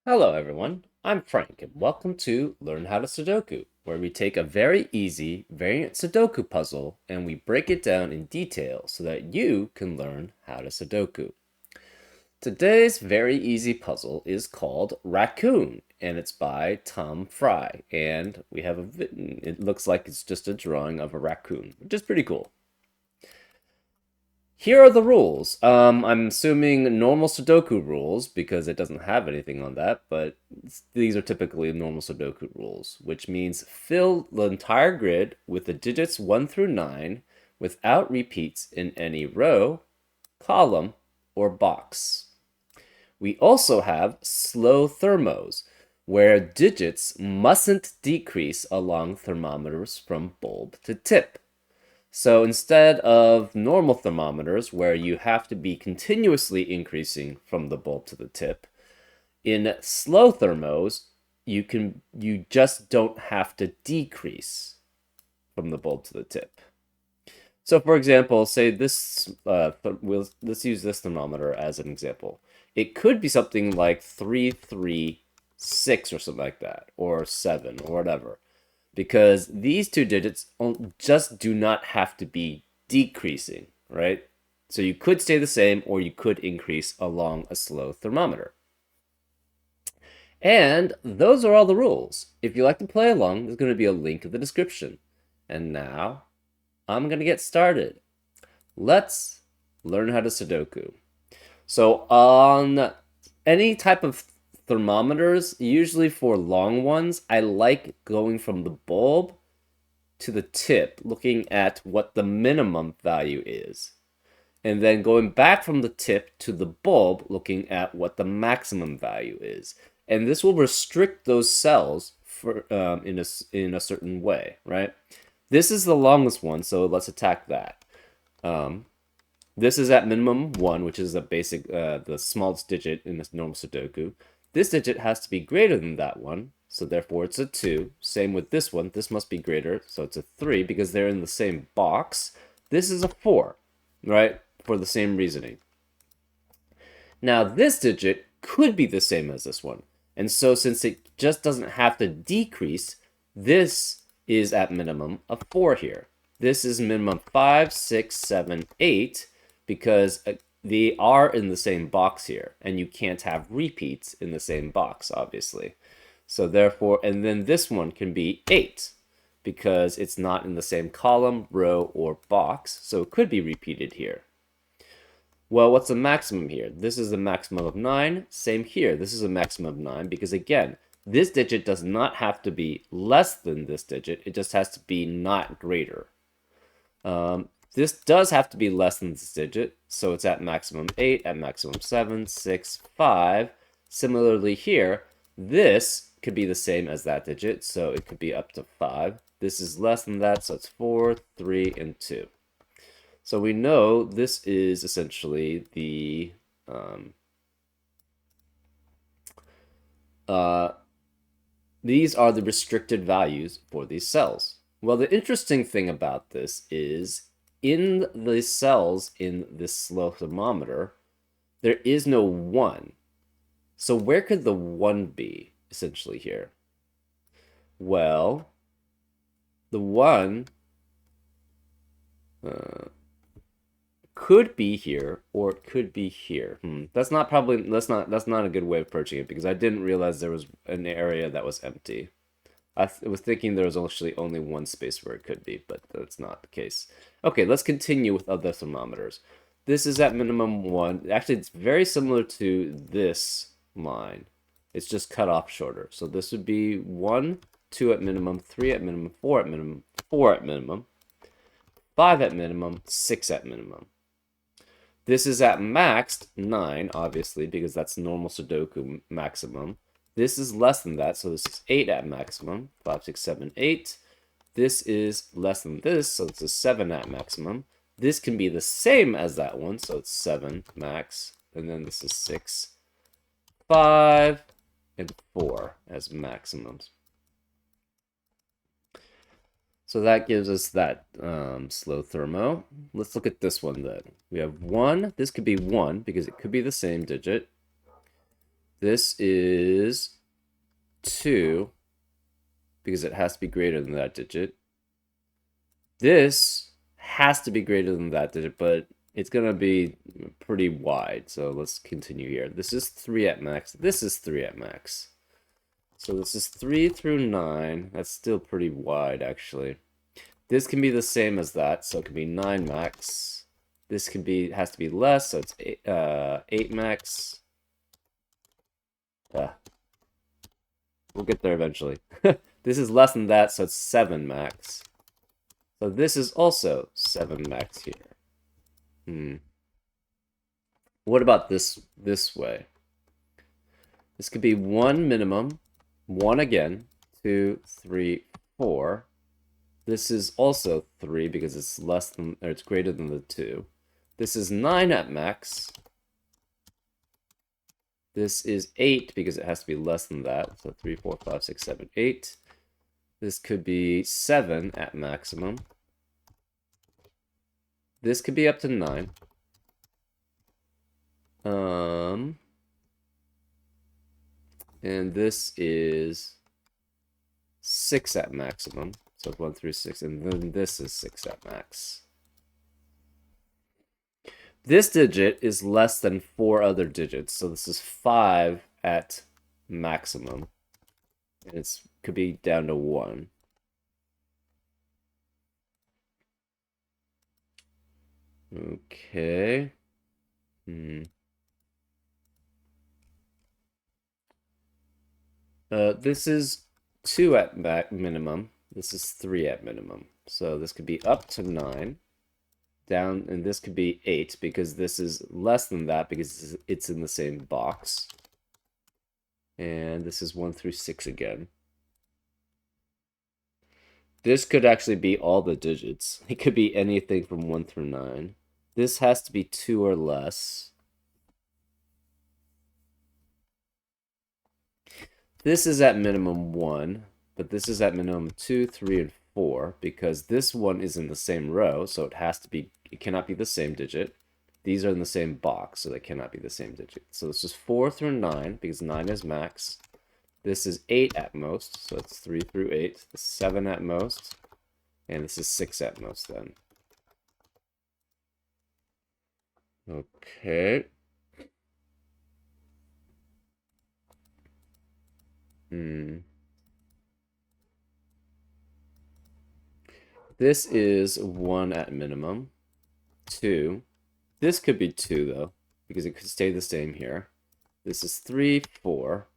Hello everyone, I'm Frank and welcome to Learn How to Sudoku, where we take a very easy variant Sudoku puzzle and we break it down in detail so that you can learn how to Sudoku. Today's very easy puzzle is called Raccoon and it's by Tom Fry, and it looks like it's just a drawing of a raccoon, which is pretty cool. Here are the rules. I'm assuming normal Sudoku rules because it doesn't have anything on that, but these are typically normal Sudoku rules, which means fill the entire grid with the digits 1 through 9 without repeats in any row, column, or box. We also have slow thermos, where digits mustn't decrease along thermometers from bulb to tip. So instead of normal thermometers, where you have to be continuously increasing from the bulb to the tip, in slow thermos, you just don't have to decrease from the bulb to the tip. So for example, say let's use this thermometer as an example. It could be something like 336 or something like that, or 7 or whatever, because these two digits just do not have to be decreasing, right? So you could stay the same or you could increase along a slow thermometer. And those are all the rules. If you like to play along, there's going to be a link in the description. And now I'm going to get started. Let's learn how to Sudoku. So on any type of thermometers, usually for long ones, I like going from the bulb to the tip, looking at what the minimum value is. And then going back from the tip to the bulb, looking at what the maximum value is. And this will restrict those cells for in a certain way, right? This is the longest one, so let's attack that. This is at minimum 1, which is the smallest digit in this normal Sudoku. This digit has to be greater than that one, so therefore it's a 2. Same with this one. This must be greater, so it's a 3 because they're in the same box. This is a 4, right? For the same reasoning. Now this digit could be the same as this one. And so since it just doesn't have to decrease, this is at minimum a 4 here. This is minimum 5, 6, 7, 8, because they are in the same box here, and you can't have repeats in the same box, obviously. So therefore, and then this one can be 8, because it's not in the same column, row, or box, so it could be repeated here. Well, what's the maximum here? This is the maximum of 9. Same here. This is a maximum of 9 because, again, this digit does not have to be less than this digit. It just has to be not greater. This does have to be less than this digit, so it's at maximum 8, at maximum 7, 6, 5. Similarly here, this could be the same as that digit, so it could be up to 5. This is less than that, so it's 4, 3, and 2. So we know this is essentially the these are the restricted values for these cells. Well, the interesting thing about this is in the cells in this slow thermometer, there is no 1. So where could the 1 be, essentially, here? Well, the 1 could be here, or it could be here. That's not a good way of approaching it, because I didn't realize there was an area that was empty. I was thinking there was actually only one space where it could be, but that's not the case. Okay, let's continue with other thermometers. This is at minimum 1. Actually, it's very similar to this line. It's just cut off shorter. So this would be 1, 2 at minimum, 3 at minimum, 4 at minimum, 4 at minimum, 5 at minimum, 6 at minimum. This is at maxed 9, obviously, because that's normal Sudoku maximum. This is less than that, so this is 8 at maximum. 5, 6, 7, 8. This is less than this, so this is 7 at maximum. This can be the same as that one, so it's 7 max. And then this is 6, 5, and 4 as maximums. So that gives us that slow thermo. Let's look at this one then. We have 1. This could be 1 because it could be the same digit. This is 2 because it has to be greater than that digit. This has to be greater than that digit, but it's going to be pretty wide. So let's continue here. This is 3 at max. This is 3 at max. So this is 3 through 9. That's still pretty wide, actually. This can be the same as that, so it can be 9 max. This can be has to be less, so it's 8 max. We'll get there eventually. This is less than that, so it's 7 max. So this is also 7 max here. What about this way? This could be 1 minimum, 1 again, 2, 3, 4. This is also 3 because it's less than, or it's greater than the 2. This is 9 at max. This is 8 because it has to be less than that. So 3, 4, 5, 6, 7, 8. This could be 7 at maximum. This could be up to 9. And this is 6 at maximum. So 1 through 6. And then this is 6 at max. This digit is less than 4 other digits. So this is 5 at maximum. And it could be down to 1. Okay. This is 2 at minimum. This is 3 at minimum. So this could be up to 9. Down, and this could be 8 because this is less than that because it's in the same box. And this is 1 through 6 again. This could actually be all the digits. It could be anything from 1 through 9. This has to be 2 or less. This is at minimum 1, but this is at minimum 2, 3, and 4 because this one is in the same row, so it cannot be the same digit. These are in the same box, so they cannot be the same digit. So this is 4 through 9 because 9 is max. This is 8 at most, so it's 3 through 8. This is 7 at most, and this is 6 at most then. Okay. This is 1 at minimum. 2. This could be 2, though, because it could stay the same here. This is 3, 4.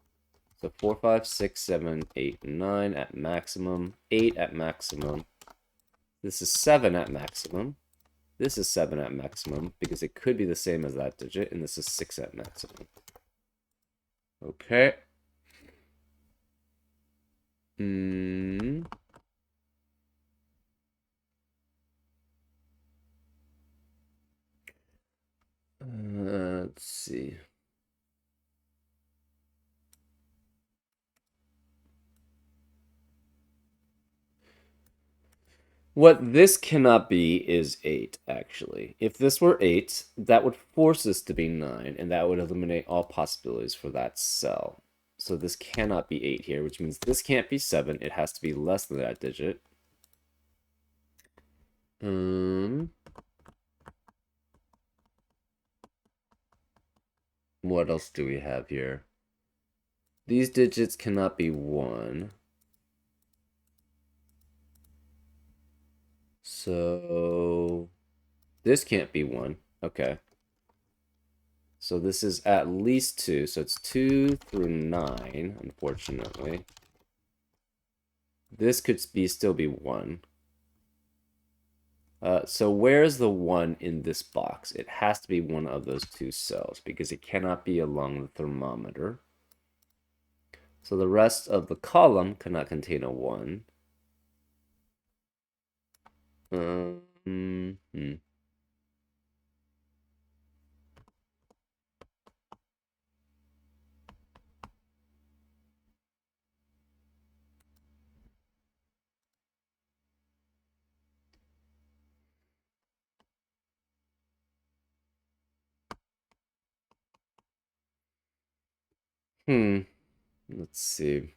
So 4, 5, 6, 7, 8, 9 at maximum. 8 at maximum. This is 7 at maximum. This is 7 at maximum, because it could be the same as that digit, and this is 6 at maximum. Okay. Let's see. What this cannot be is 8, actually. If this were 8, that would force this to be 9, and that would eliminate all possibilities for that cell. So this cannot be 8 here, which means this can't be 7. It has to be less than that digit. What else do we have here? These digits cannot be 1. So this can't be 1. Okay. So this is at least 2. So it's 2 through 9, unfortunately. This could still be 1. So where's the 1 in this box? It has to be one of those 2 cells because it cannot be along the thermometer. So the rest of the column cannot contain a 1. Let's see.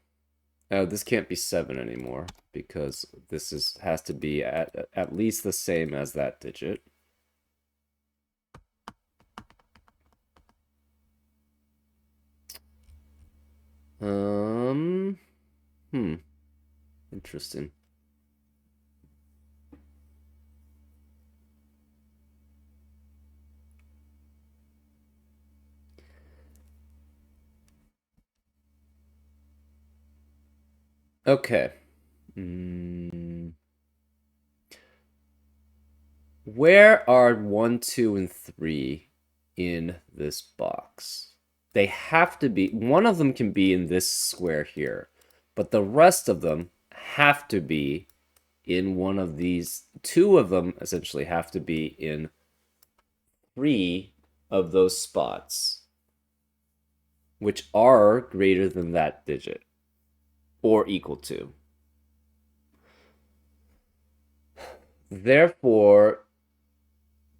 Oh, this can't be 7 anymore because has to be at least the same as that digit. Um, Interesting. Okay. Where are 1, 2, and 3 in this box? They have to be, one of them can be in this square here, but the rest of them have to be in one of these. Two of them essentially have to be in 3 of those spots, which are greater than that digit or equal to. Therefore,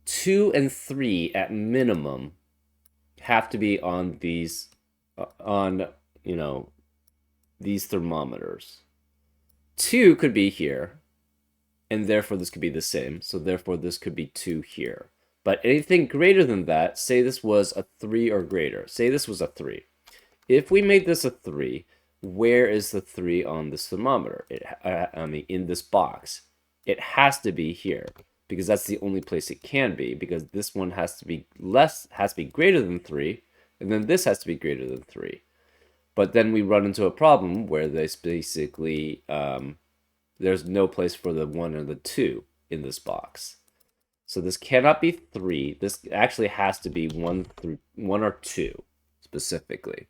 2 and 3 at minimum have to be on these, on, you know, these thermometers. 2 could be here, and therefore this could be the same. So therefore this could be 2 here. But anything greater than that, say this was a 3 or greater. Say this was a 3. If we made this a 3, where is the 3 on this thermometer? In this box. It has to be here because that's the only place it can be, because this one has to be greater than 3, and then this has to be greater than 3. But then we run into a problem where this basically there's no place for the 1 or the 2 in this box. So this cannot be 3. This actually has to be 1 or 2 specifically.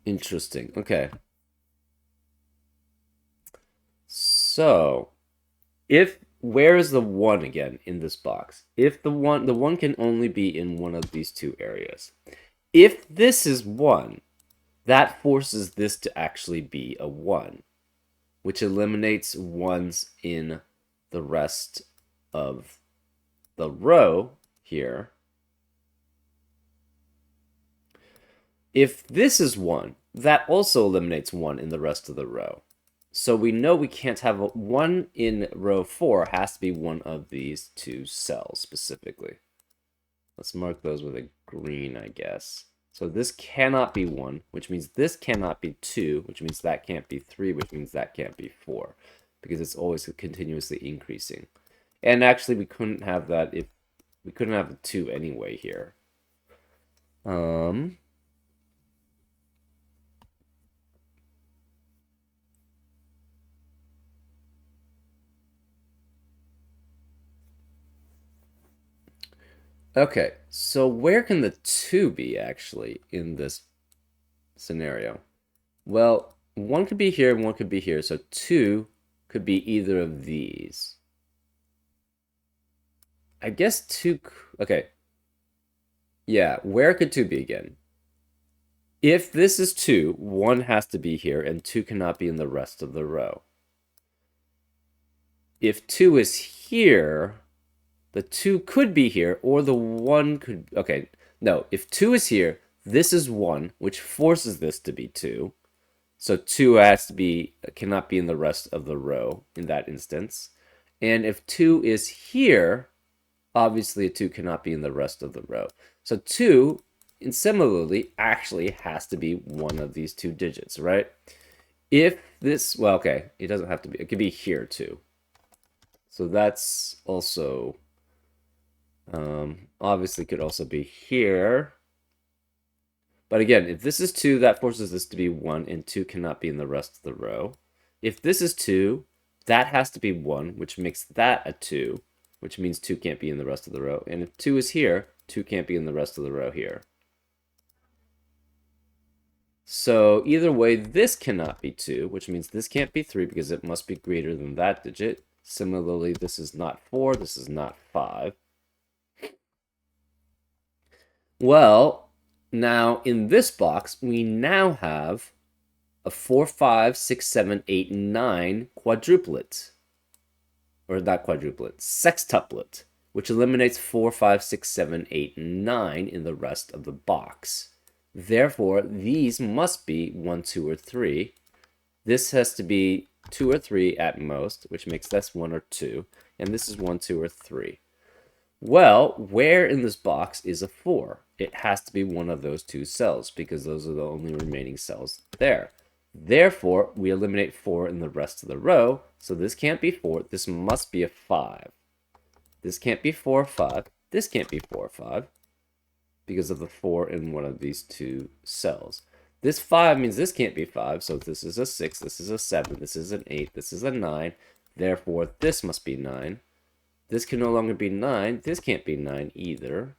Interesting. Okay. So, where is the 1 again in this box? If the 1 can only be in one of these two areas. If this is 1, that forces this to actually be a 1, which eliminates 1s in the rest of the row here. If this is 1, that also eliminates 1 in the rest of the row. So we know we can't have a 1 in row 4. Has to be one of these two cells specifically. Let's mark those with a green, I guess. So this cannot be 1, which means this cannot be 2, which means that can't be 3, which means that can't be 4, because it's always continuously increasing. And actually, we couldn't have that if we couldn't have the 2 anyway here. Okay, so where can the 2 be actually in this scenario? Well, 1 could be here and 1 could be here, so 2 could be either of these. I guess 2, okay. Yeah, where could 2 be again? If this is 2, 1 has to be here and 2 cannot be in the rest of the row. If 2 is here, the 2 could be here, or the 1 could... Okay, no, if 2 is here, this is 1, which forces this to be 2. So 2 cannot be in the rest of the row in that instance. And if 2 is here, obviously a 2 cannot be in the rest of the row. So 2, and similarly, actually has to be one of these two digits, right? If this... Well, okay, it doesn't have to be. It could be here, too. So that's also... obviously could also be here. But again, if this is 2, that forces this to be 1, and 2 cannot be in the rest of the row. If this is 2, that has to be 1, which makes that a 2, which means 2 can't be in the rest of the row. And if 2 is here, 2 can't be in the rest of the row here. So either way, this cannot be 2, which means this can't be 3 because it must be greater than that digit. Similarly, this is not 4, this is not 5. Well, now in this box, we now have a 4, 5, 6, 7, 8, 9 quadruplet. Or not quadruplet, sextuplet, which eliminates 4, 5, 6, 7, 8, and 9 in the rest of the box. Therefore, these must be 1, 2, or 3. This has to be 2 or 3 at most, which makes this 1 or 2, and this is 1, 2, or 3. Well, where in this box is a 4? It has to be one of those two cells, because those are the only remaining cells there. Therefore, we eliminate 4 in the rest of the row, so this can't be 4, this must be a 5. This can't be 4 or 5, this can't be 4 or 5, because of the 4 in one of these two cells. This 5 means this can't be 5, so this is a 6, this is a 7, this is an 8, this is a 9, therefore this must be 9. This can no longer be 9, this can't be 9 either.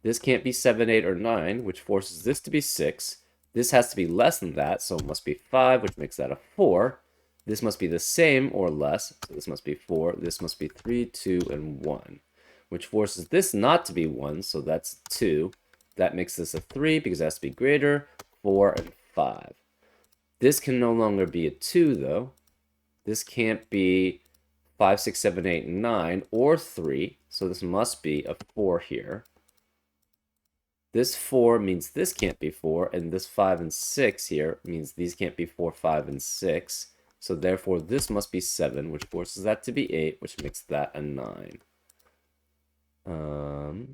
This can't be 7, 8, or 9, which forces this to be 6. This has to be less than that, so it must be 5, which makes that a 4. This must be the same or less, so this must be 4. This must be 3, 2, and 1, which forces this not to be 1, so that's 2. That makes this a 3 because it has to be greater, 4, and 5. This can no longer be a 2, though. This can't be 5, 6, 7, 8, 9, or 3, so this must be a 4 here. This 4 means this can't be 4, and this 5 and 6 here means these can't be 4, 5, and 6. So therefore, this must be 7, which forces that to be 8, which makes that a 9.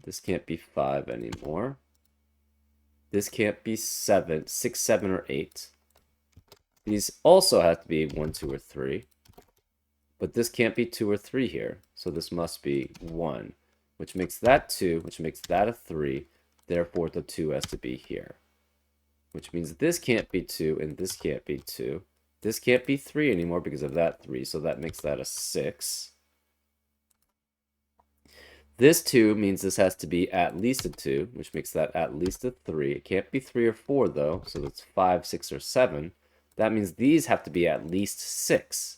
This can't be 5 anymore. This can't be 7, 6, 7, or 8. These also have to be 1, 2, or 3. But this can't be 2 or 3 here. So this must be 1, which makes that 2, which makes that a 3. Therefore, the 2 has to be here. Which means this can't be 2, and this can't be 2. This can't be 3 anymore because of that 3, so that makes that a 6. This 2 means this has to be at least a 2, which makes that at least a 3. It can't be 3 or 4, though, so that's 5, 6, or 7. That means these have to be at least 6.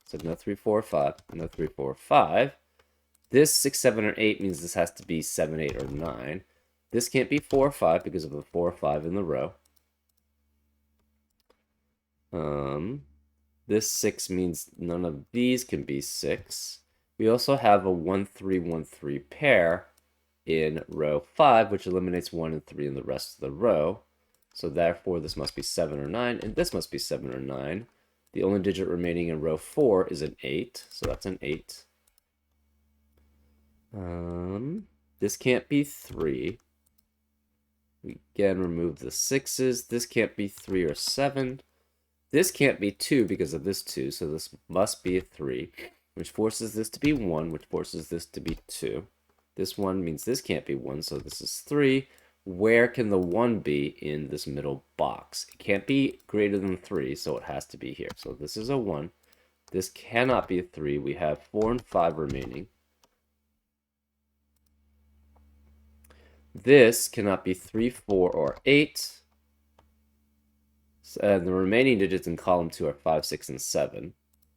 So no 3, 4, 5, no 3, 4, 5. This 6, 7, or 8 means this has to be 7, 8, or 9. This can't be 4 or 5 because of the 4 or 5 in the row. This 6 means none of these can be 6. We also have a 1, 3, 1, 3 pair in row 5, which eliminates 1 and 3 in the rest of the row. So therefore, this must be 7 or 9, and this must be 7 or 9. The only digit remaining in row 4 is an 8, so that's an 8. This can't be 3. We again remove the 6s. This can't be 3 or 7. This can't be 2 because of this 2, so this must be a 3, which forces this to be 1, which forces this to be 2. This 1 means this can't be 1, so this is 3. Where can the 1 be in this middle box? It can't be greater than 3, so it has to be here. So this is a 1. This cannot be a 3. We have 4 and 5 remaining. This cannot be 3, 4, or 8. And the remaining digits in column 2 are 5, 6, and 7.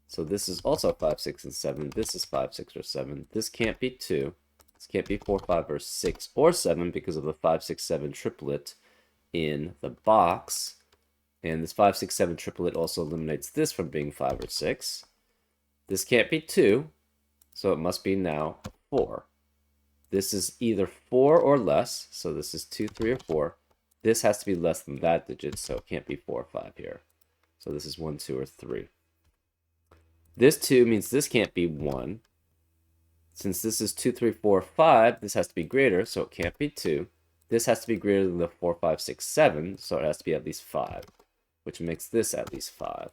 So this is also 5, 6, and 7. This is 5, 6, or 7. This can't be 2. This can't be 4, 5, or 6, or 7 because of the 5, 6, 7 triplet in the box. And this 5, 6, 7 triplet also eliminates this from being 5 or 6. This can't be 2, so it must be now 4. This is either 4 or less, so this is 2, 3, or 4. This has to be less than that digit, so it can't be 4 or 5 here. So this is 1, 2, or 3. This 2 means this can't be 1. Since this is 2, 3, 4, 5, this has to be greater, so it can't be 2. This has to be greater than the 4, 5, 6, 7, so it has to be at least 5, which makes this at least 5.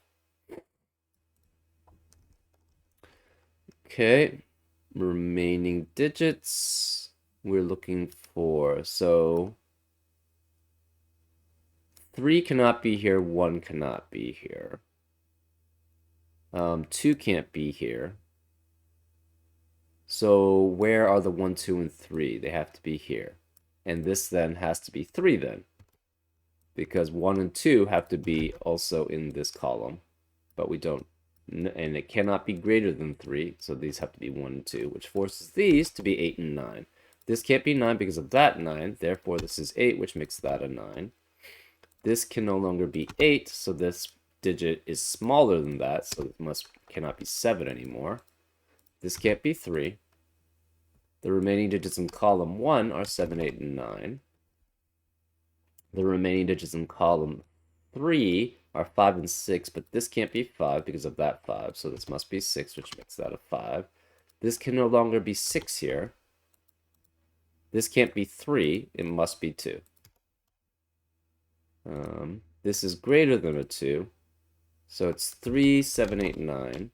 Okay, remaining digits we're looking for. So 3 cannot be here, 1 cannot be here. 2 can't be here. So where are the 1, 2, and 3? They have to be here. And this then has to be 3 then. Because 1 and 2 have to be also in this column. But we don't. And it cannot be greater than 3. So these have to be 1 and 2. Which forces these to be 8 and 9. This can't be 9 because of that 9. Therefore this is 8, which makes that a 9. This can no longer be 8. So this digit is smaller than that. So it cannot be 7 anymore. This can't be 3. The remaining digits in column 1 are 7, 8, and 9. The remaining digits in column 3 are 5 and 6, but this can't be 5 because of that 5, so this must be 6, which makes that a 5. This can no longer be 6 here. This can't be 3, it must be 2. This is greater than a 2, so it's 3, 7, 8, 9.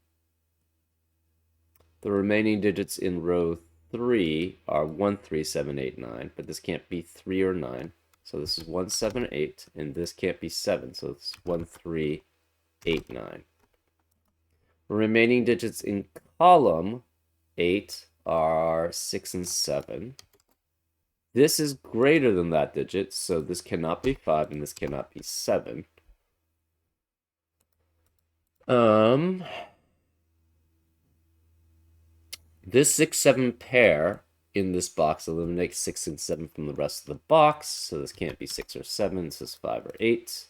The remaining digits in row 3 are 1, 3, 7, 8, 9, but this can't be 3 or 9. So this is 1, 7, 8, and this can't be 7, so it's 1, 3, 8, 9. The remaining digits in column 8 are 6 and 7. This is greater than that digit, so this cannot be 5, and this cannot be 7. This 6, 7 pair in this box eliminates 6 and 7 from the rest of the box, so this can't be 6 or 7, this is 5 or 8.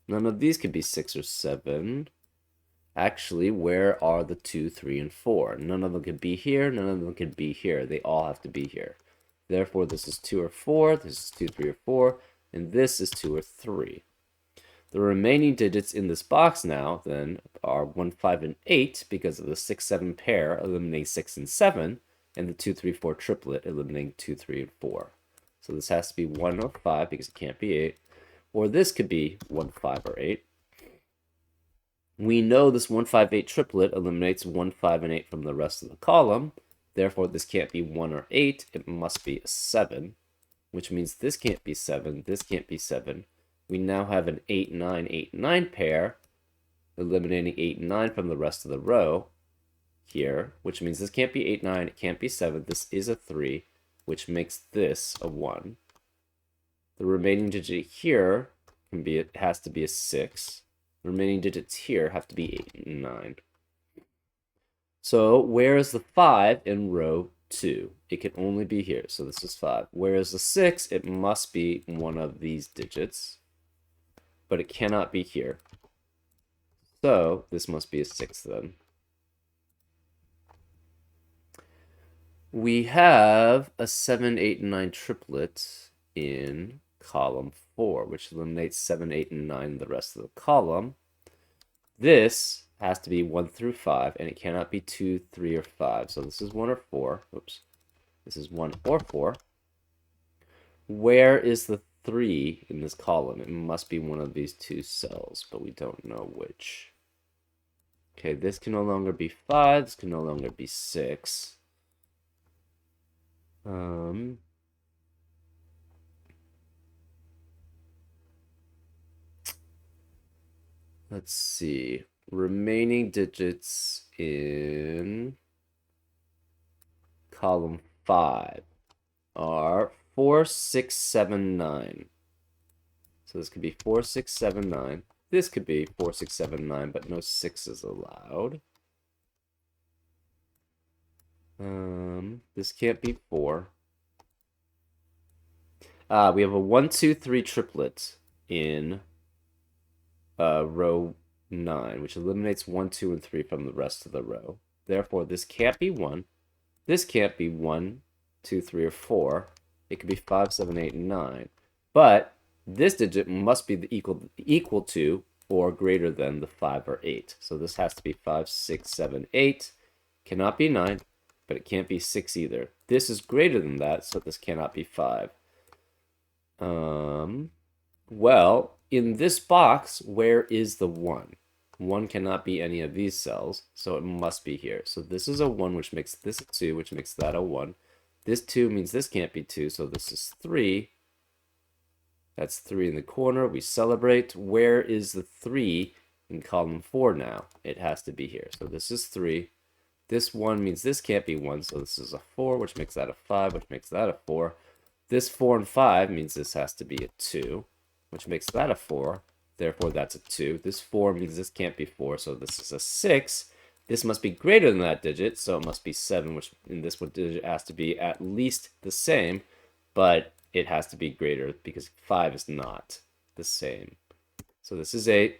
None of these could be 6 or 7. Actually, where are the 2, 3, and 4? None of them could be here, none of them could be here. They all have to be here. Therefore, this is 2 or 4, this is 2, 3, or 4, and this is 2 or 3. The remaining digits in this box now, then, are 1, 5, and 8 because of the 6, 7 pair eliminating 6 and 7, and the 2, 3, 4 triplet eliminating 2, 3, and 4. So this has to be 1 or 5 because it can't be 8. Or this could be 1, 5, or 8. We know this 1, 5, 8 triplet eliminates 1, 5, and 8 from the rest of the column. Therefore, this can't be 1 or 8. It must be a 7, which means this can't be 7. This can't be 7. We now have an 8, 9, 8, 9 pair, eliminating 8 and 9 from the rest of the row here, which means this can't be 8, 9, it can't be 7. This is a 3, which makes this a 1. The remaining digit here it has to be a 6. The remaining digits here have to be 8 and 9. So where is the 5 in row 2? It can only be here, so this is 5. Where is the 6? It must be one of these digits, but it cannot be here. So this must be a 6 then. We have a 7, 8, and 9 triplet in column 4, which eliminates 7, 8, and 9 the rest of the column. This has to be 1 through 5, and it cannot be 2, 3, or 5. So this is 1 or 4. Oops. This is 1 or 4. Where is the 3 in this column? It must be one of these two cells, but we don't know which. Okay, this can no longer be 5. This can no longer be 6. Let's see. Remaining digits in column 5 are 4, 6, 7, 9. So this could be 4, 6, 7, 9. This could be 4, 6, 7, 9, but no 6 is allowed. This can't be 4. We have a 1, 2, 3 triplet in row 9, which eliminates 1, 2, and 3 from the rest of the row. Therefore, this can't be 1. This can't be 1, 2, 3, or 4. It could be 5, 7, 8, and 9. But this digit must be equal to or greater than the 5 or 8. So this has to be 5, 6, 7, 8. Cannot be 9, but it can't be 6 either. This is greater than that, so this cannot be 5. Well, in this box, where is the 1? 1 cannot be any of these cells, so it must be here. So this is a 1, which makes this a 2, which makes that a 1. This 2 means this can't be 2, so this is 3. That's 3 in the corner. We celebrate. Where is the 3 in column 4 now? It has to be here. So this is 3. This 1 means this can't be 1, so this is a 4, which makes that a 5, which makes that a 4. This 4 and 5 means this has to be a 2, which makes that a 4. Therefore, that's a 2. This 4 means this can't be 4, so this is a 6. This must be greater than that digit, so it must be 7, which in this one digit has to be at least the same, but it has to be greater because 5 is not the same. So this is 8.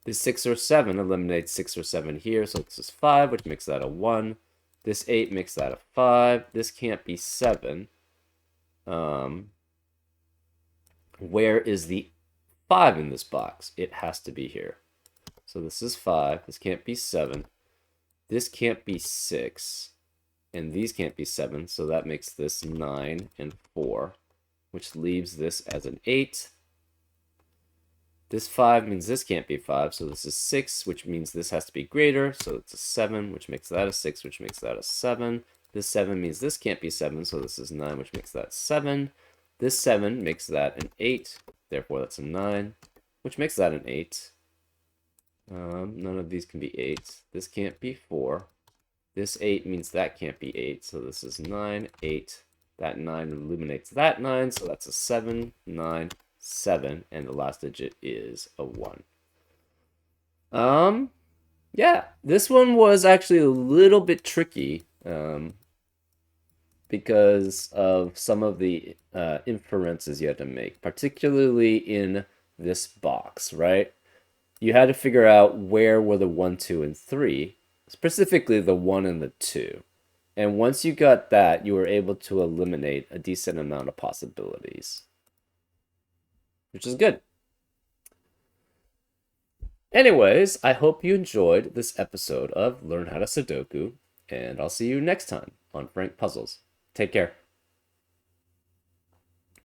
This 6 or 7 eliminates 6 or 7 here, so this is 5, which makes that a 1. This 8 makes that a 5. This can't be 7. Where is the 5 in this box? It has to be here. So this is 5. This can't be 7. This can't be 6. And these can't be 7. So that makes this 9 and 4, which leaves this as an 8. This 5 means this can't be 5, so this is 6, which means this has to be greater, so it's a 7, which makes that a 6, which makes that a 7. This 7 means this can't be 7, so this is 9, which makes that 7. This 7 makes that an 8, therefore that's a 9, which makes that an 8. None of these can be 8. This can't be 4. This 8 means that can't be 8, so this is 9, 8. That 9 illuminates that 9, so that's a 7, 9, 7, and the last digit is a 1. Yeah, this one was actually a little bit tricky, because of some of the inferences you had to make, particularly in this box, right? You had to figure out where were the 1, 2, and 3, specifically the 1 and the 2. And once you got that, you were able to eliminate a decent amount of possibilities, which is good. Anyways, I hope you enjoyed this episode of Learn How to Sudoku, and I'll see you next time on Frank Puzzles. Take care.